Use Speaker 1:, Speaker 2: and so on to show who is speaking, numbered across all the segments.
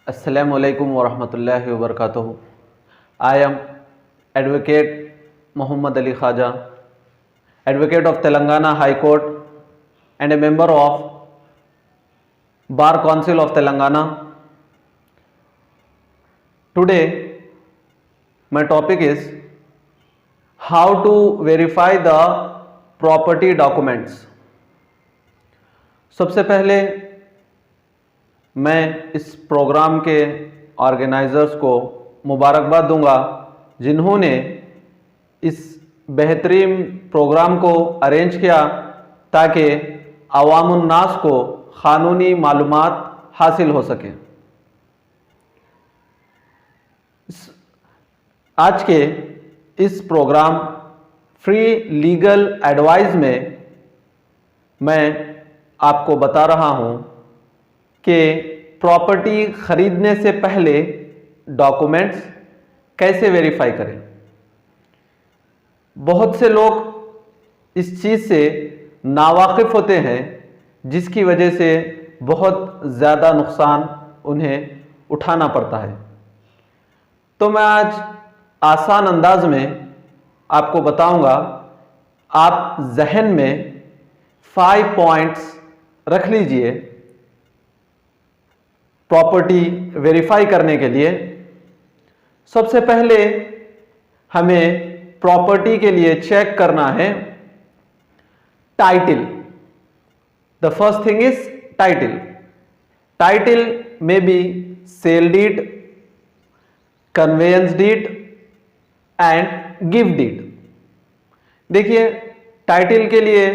Speaker 1: Assalamu alaikum wa rahmatullahi wa barakatuh. I am Advocate Muhammad Ali Khaja, Advocate of Telangana High Court and a member of Bar Council of Telangana. Today my topic is how to verify the property documents. सबसे पहले मैं इस programme के organisers को मुबारकबाद दूंगा जिन्होंने इस बेहतरीन प्रोग्राम को अरेंज किया ताकि अवामुन नास को क़ानूनी मालूमात हासिल हो सके। आज के इस प्रोग्राम फ्री लीगल एडवाइस में मैं आपको बता रहा हूं कि प्रॉपर्टी खरीदने से पहले डॉक्यूमेंट्स कैसे वेरीफाई करें। बहुत से लोग इस चीज़ से नावाकिफ़ होते हैं जिसकी वजह से बहुत ज़्यादा नुकसान उन्हें उठाना पड़ता है। तो मैं आज आसान अंदाज में आपको बताऊंगा। आप जहन में 5 पॉइंट्स रख लीजिए प्रॉपर्टी वेरीफाई करने के लिए। सबसे पहले हमें प्रॉपर्टी के लिए चेक करना है title. The first thing is title. Title में बी sale deed, conveyance deed and gift deed. देखिए, टाइटल के लिए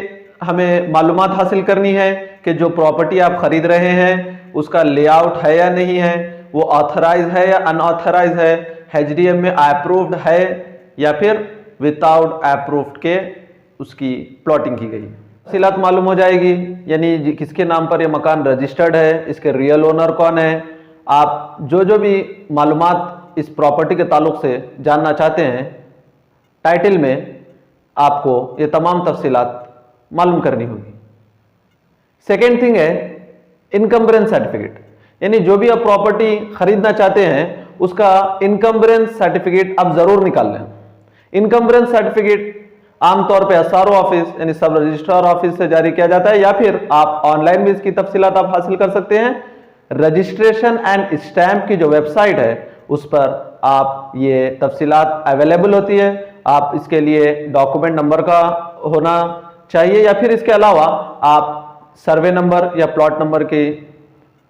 Speaker 1: हमें मालूमात हासिल करनी है कि जो प्रॉपर्टी आप खरीद रहे हैं उसका लेआउट है या नहीं है, वो ऑथराइज है या अनऑथराइज है, एचडीएम में अप्रूव्ड है या फिर विदाउट अप्रूव्ड के उसकी प्लॉटिंग की गई। तफसीलात मालूम हो जाएगी, यानी किसके नाम पर ये मकान रजिस्टर्ड है, इसके रियल ओनर कौन है। आप जो भी मालूमात इस प्रॉपर्टी के ताल्लुक से जानना चाहते हैं, टाइटल में आपको ये तमाम तफसीलात मालूम करनी होगी। सेकेंड थिंग है इनकम्बरेंस सर्टिफिकेट, यानी जो भी आप प्रॉपर्टी खरीदना चाहते हैं उसका इनकम्बरेंस सर्टिफिकेट आप जरूर निकाल लें। इनकम्बरेंस सर्टिफिकेट आमतौर पे एसआरओ ऑफिस यानी सब रजिस्ट्रार ऑफिस से जारी किया जाता है या फिर आप ऑनलाइन भी इसकी तफसीलात आप हासिल कर सकते हैं। रजिस्ट्रेशन एंड स्टैंप की जो वेबसाइट है उस पर आप ये तफसीलात अवेलेबल होती है। आप इसके लिए डॉक्यूमेंट नंबर का होना चाहिए या फिर इसके अलावा आप सर्वे नंबर या प्लॉट नंबर के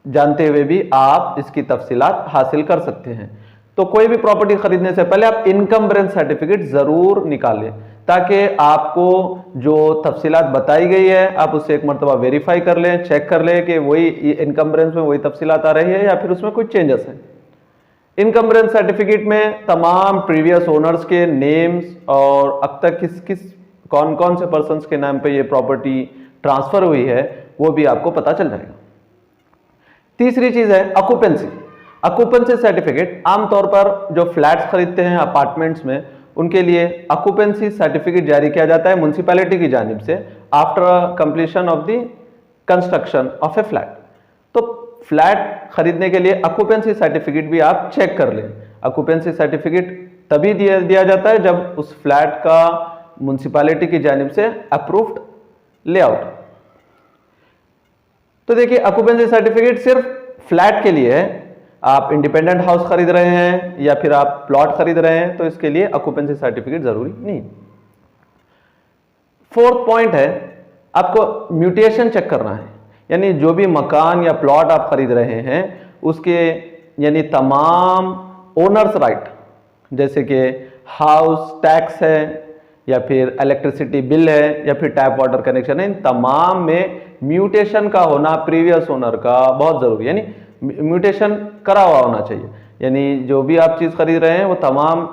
Speaker 1: जानते हुए भी आप इसकी तफसीलात हासिल कर सकते हैं। तो कोई भी प्रॉपर्टी खरीदने से पहले आप इनकम्बरेंस सर्टिफिकेट जरूर निकालें ताकि आपको जो तफसीलात बताई गई है आप उससे एक मरतबा वेरीफाई कर लें, चेक कर लें कि वही इनकम्बरेंस में वही तफसीलात आ रही है या फिर उसमें कुछ चेंजेस हैं। इनकम्बरेंस सर्टिफिकेट में तमाम प्रीवियस ओनर्स के नेम्स और अब तक कौन कौन से पर्सन्स के नाम पे ये प्रॉपर्टी ट्रांसफर हुई है वो भी आपको पता चल जाएगा। तीसरी चीज है ऑक्यूपेंसी। ऑक्यूपेंसी सर्टिफिकेट आमतौर पर जो फ्लैट्स खरीदते हैं अपार्टमेंट्स में उनके लिए ऑक्यूपेंसी सर्टिफिकेट जारी किया जाता है म्युनिसिपैलिटी की जानिब से after completion of the construction of A flat. तो फ्लैट खरीदने के लिए ऑक्यूपेंसी सर्टिफिकेट भी आप चेक कर लें। ऑक्यूपेंसी सर्टिफिकेट तभी दिया जाता है जब उस फ्लैट का म्युनिसिपैलिटी की जानिब से अप्रूव्ड लेआउट। तो देखिए, ऑक्यूपेंसी सर्टिफिकेट सिर्फ फ्लैट के लिए है। आप इंडिपेंडेंट हाउस खरीद रहे हैं या फिर आप प्लॉट खरीद रहे हैं तो इसके लिए ऑक्यूपेंसी सर्टिफिकेट जरूरी नहीं। फोर्थ पॉइंट है आपको म्यूटेशन चेक करना है, यानी जो भी मकान या प्लॉट आप खरीद रहे हैं उसके यानी तमाम ओनर्स राइट जैसे कि हाउस टैक्स है या फिर इलेक्ट्रिसिटी बिल है या फिर टैप वाटर कनेक्शन है, इन तमाम में म्यूटेशन का होना प्रीवियस ओनर का बहुत जरूरी, यानी म्यूटेशन करा हुआ होना चाहिए। यानी जो भी आप चीज खरीद रहे हैं वो तमाम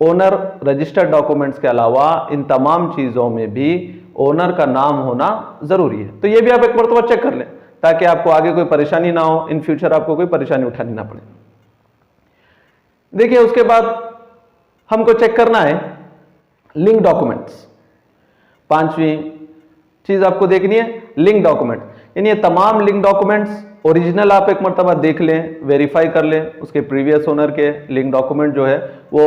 Speaker 1: ओनर रजिस्टर्ड डॉक्यूमेंट्स के अलावा इन तमाम चीजों में भी ओनर का नाम होना जरूरी है। तो ये भी आप एक मरतबा चेक कर लें ताकि आपको आगे कोई परेशानी ना हो, इन फ्यूचर आपको कोई परेशानी उठानी ना पड़े। देखिए, उसके बाद हमको चेक करना है लिंक डॉक्यूमेंट्स। 5वीं चीज आपको देखनी है लिंक डॉक्यूमेंट, यानी ये तमाम लिंक डॉक्यूमेंट्स ओरिजिनल आप एक मरतबा देख लें, वेरीफाई कर लें, उसके प्रीवियस ओनर के लिंक डॉक्यूमेंट जो है वो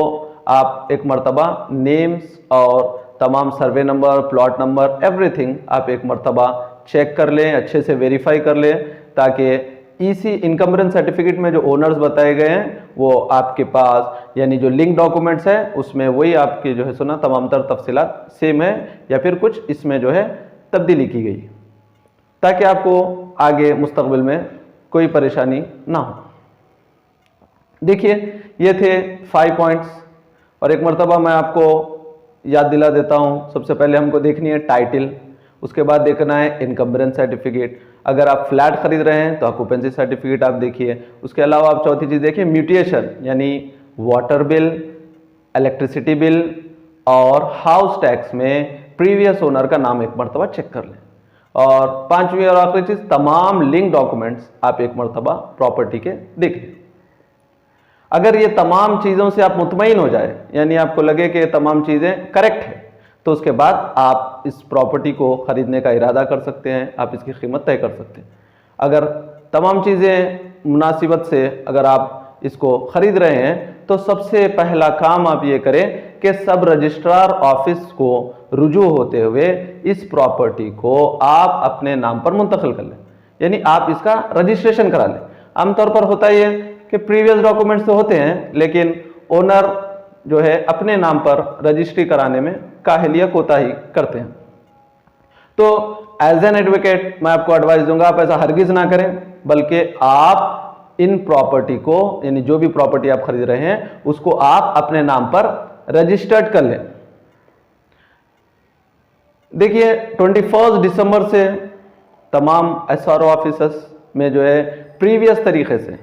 Speaker 1: आप एक मरतबा नेम्स और तमाम survey number, plot number, everything आप एक मरतबा चेक कर लें, अच्छे से वेरीफाई कर लें, ताकि ईसी इनकम्बरेंस सर्टिफिकेट में जो ओनर्स बताए गए हैं वो आपके पास, यानी जो लिंक डॉक्यूमेंट्स है उसमें वही आपके जो है सुना तमाम तर तफसीलात सेम है या फिर कुछ इसमें जो है तब्दीली की गई, ताकि आपको आगे मुस्तकबिल में कोई परेशानी ना हो। देखिए ये थे 5 पॉइंट्स, और एक मरतबा मैं आपको याद दिला देता हूं। सबसे पहले हमको देखनी है टाइटल, उसके बाद देखना है इनकम्बरेंस सर्टिफिकेट। अगर आप फ्लैट खरीद रहे हैं तो ऑक्यूपेंसी सर्टिफिकेट आप देखिए। उसके अलावा आप चौथी चीज देखिए म्यूटेशन, यानी वाटर बिल, इलेक्ट्रिसिटी बिल और हाउस टैक्स में प्रीवियस ओनर का नाम एक मरतबा चेक कर लें। और पांचवी और आखिरी चीज, तमाम लिंक डॉक्यूमेंट्स आप एक मरतबा प्रॉपर्टी के देख लें। अगर ये तमाम चीजों से आप मुतमईन हो जाए, यानी आपको लगे कि तमाम चीजें करेक्ट है, तो उसके बाद आप इस प्रॉपर्टी को खरीदने का इरादा कर सकते हैं, आप इसकी कीमत तय कर सकते हैं। अगर तमाम चीजें मुनासिबत से अगर आप इसको खरीद रहे हैं तो सबसे पहला काम आप ये करें कि सब रजिस्ट्रार ऑफिस को रुजू होते हुए इस प्रॉपर्टी को आप अपने नाम पर मुंतकिल कर लें, यानी आप इसका रजिस्ट्रेशन करा लें। आमतौर पर होता है कि प्रीवियस डॉक्यूमेंट्स तो होते हैं लेकिन ओनर जो है अपने नाम पर रजिस्ट्री कराने में काहली या कोताही करते हैं। तो एज एन एडवोकेट मैं आपको एडवाइस दूंगा, आप ऐसा हरगिज ना करें, बल्कि आप इन प्रॉपर्टी को, यानी जो भी प्रॉपर्टी आप खरीद रहे हैं उसको आप अपने नाम पर रजिस्टर्ड कर लें। देखिए 21 दिसंबर से तमाम एसआरओ ऑफिसर्स में जो है प्रीवियस तरीके से,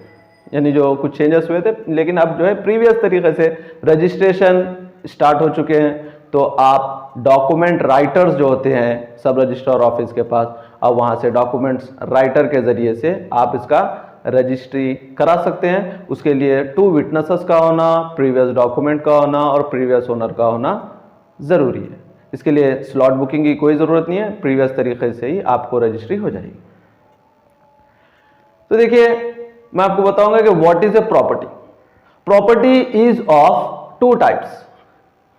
Speaker 1: यानी जो कुछ चेंजेस हुए थे लेकिन अब जो है प्रीवियस तरीके से रजिस्ट्रेशन स्टार्ट हो चुके हैं। तो आप डॉक्यूमेंट राइटर्स जो होते हैं सब रजिस्ट्रार ऑफिस के पास, अब वहां से डॉक्यूमेंट्स राइटर के जरिए से आप इसका रजिस्ट्री करा सकते हैं। उसके लिए 2 विटनेसेस का होना, प्रीवियस डॉक्यूमेंट का होना और प्रीवियस ओनर का होना जरूरी है। इसके लिए स्लॉट बुकिंग की कोई जरूरत नहीं है, प्रीवियस तरीके से ही आपको रजिस्ट्री हो जाएगी। तो देखिए मैं आपको बताऊंगा कि what is a property. Property is of 2 types,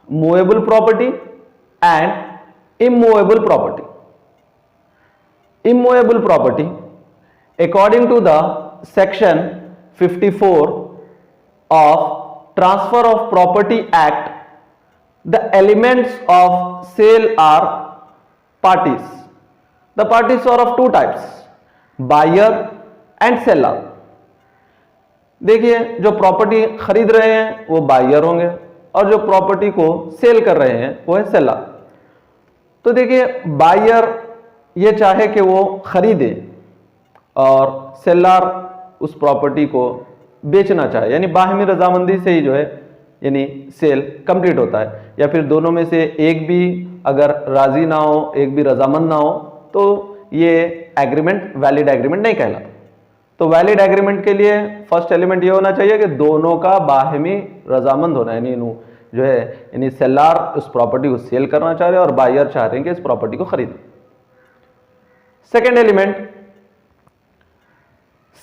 Speaker 1: movable property and immovable property. Immovable property according to the section 54 of Transfer of Property Act, the elements of sale are parties. The parties are of 2 types, buyer and seller. देखिए जो property खरीद रहे हैं वो buyer होंगे और जो property को सेल कर रहे हैं वो है सेलर। तो देखिए बायर ये चाहे कि वो खरीदे और सेलर उस प्रॉपर्टी को बेचना चाहे, यानी बाहमी रजामंदी से ही जो है यानी सेल कंप्लीट होता है। या फिर दोनों में से एक भी अगर राजी ना हो, एक भी रजामंद ना हो, तो ये एग्रीमेंट वैलिड एग्रीमेंट नहीं कहलाता। तो वैलिड एग्रीमेंट के लिए फर्स्ट एलिमेंट ये होना चाहिए कि दोनों का बाहमी रजामंद होना, यानी जो है यानी सेलर उस प्रॉपर्टी को सेल करना चाह रहे हैं और बायर चाह रहे हैं कि इस प्रॉपर्टी को खरीदें। Second element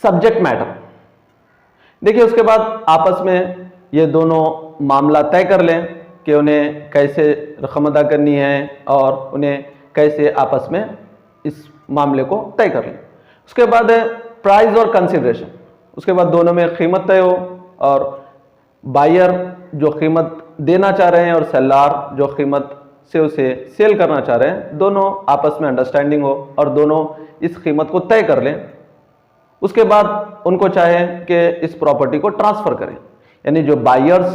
Speaker 1: subject matter. देखिए उसके बाद आपस में ये दोनों मामला तय कर लें कि उन्हें कैसे रकम अदा करनी है और उन्हें कैसे आपस में इस मामले को तय कर लें। उसके बाद है प्राइस और कंसिडरेशन। उसके बाद दोनों में कीमत तय हो और बायर जो कीमत देना चाह रहे हैं और सेलर जो कीमत से उसे सेल करना चाह रहे हैं, दोनों आपस में अंडरस्टैंडिंग हो और दोनों इस कीमत को तय कर लें। उसके बाद उनको चाहे कि इस प्रॉपर्टी को ट्रांसफर करें, यानी जो बायर्स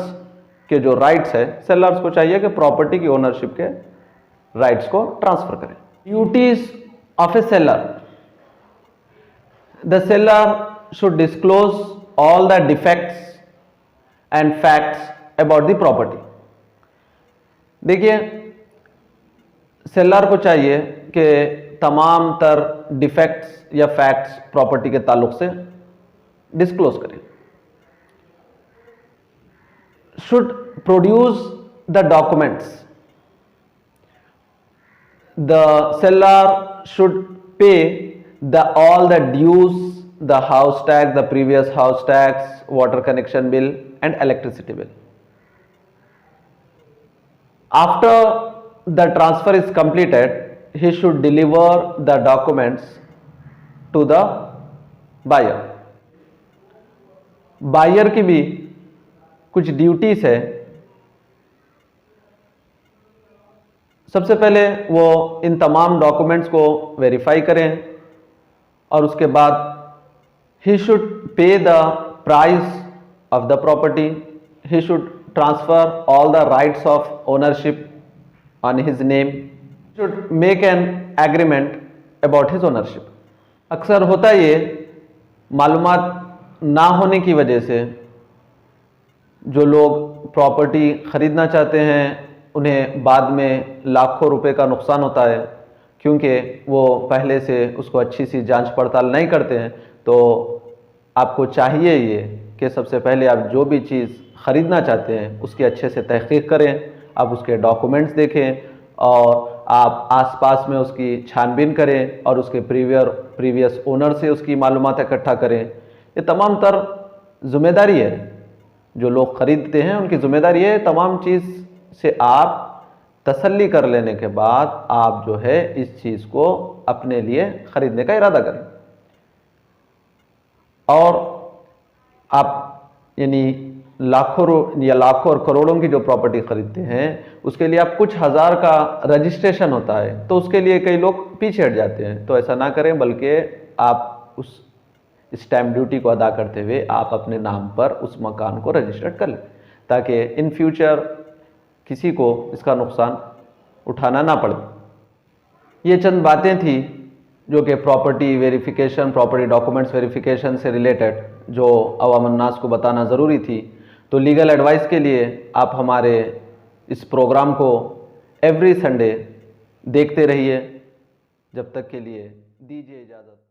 Speaker 1: के जो राइट्स है, सेलर्स को चाहिए कि प्रॉपर्टी की ओनरशिप के राइट्स को ट्रांसफर करें। Duties of A seller, the seller should disclose all the defects and facts about the property. देखिए सेलर को चाहिए कि तमाम तर डिफेक्ट्स या फैक्ट्स प्रॉपर्टी के ताल्लुक से डिस्क्लोज करें। Should produce the documents, the seller should pay the all the dues, the house tax, the previous house tax, water connection bill and electricity bill. After the transfer is completed, he should deliver the documents to the buyer. Buyer की भी कुछ duties है। सबसे पहले वो इन तमाम documents को verify करें और उसके बाद he should pay the price of the property, he should transfer all the rights of ownership on his name, should make an agreement about his ownership. अक्सर होता ये मालूमात ना होने की वजह से जो लोग प्रॉपर्टी खरीदना चाहते हैं उन्हें बाद में लाखों रुपए का नुकसान होता है, क्योंकि वो पहले से उसको अच्छी सी जांच पड़ताल नहीं करते हैं। तो आपको चाहिए ये कि सबसे पहले आप जो भी चीज़ खरीदना चाहते हैं उसकी अच्छे से तहकीक करें, आप उसके डॉक्यूमेंट्स देखें और आप आसपास में उसकी छानबीन करें और उसके प्रीवियस ओनर से उसकी मालूमात इकट्ठा करें। ये तमाम तर जिम्मेदारी है जो लोग खरीदते हैं, उनकी जिम्मेदारी है। तमाम चीज़ से आप तसल्ली कर लेने के बाद आप जो है इस चीज़ को अपने लिए खरीदने का इरादा करें। और आप यानी लाखों और करोड़ों की जो प्रॉपर्टी खरीदते हैं उसके लिए आप कुछ हज़ार का रजिस्ट्रेशन होता है, तो उसके लिए कई लोग पीछे हट जाते हैं। तो ऐसा ना करें, बल्कि आप उस स्टैम्प ड्यूटी को अदा करते हुए आप अपने नाम पर उस मकान को रजिस्टर्ड कर लें, ताकि इन फ्यूचर किसी को इसका नुकसान उठाना ना पड़े। ये चंद बातें थी जो कि property verification, property documents verification से रिलेटेड जो अवाम अन्नास को बताना ज़रूरी थी। तो लीगल एडवाइस के लिए आप हमारे इस प्रोग्राम को एवरी संडे देखते रहिए। जब तक के लिए दीजिए इजाज़त।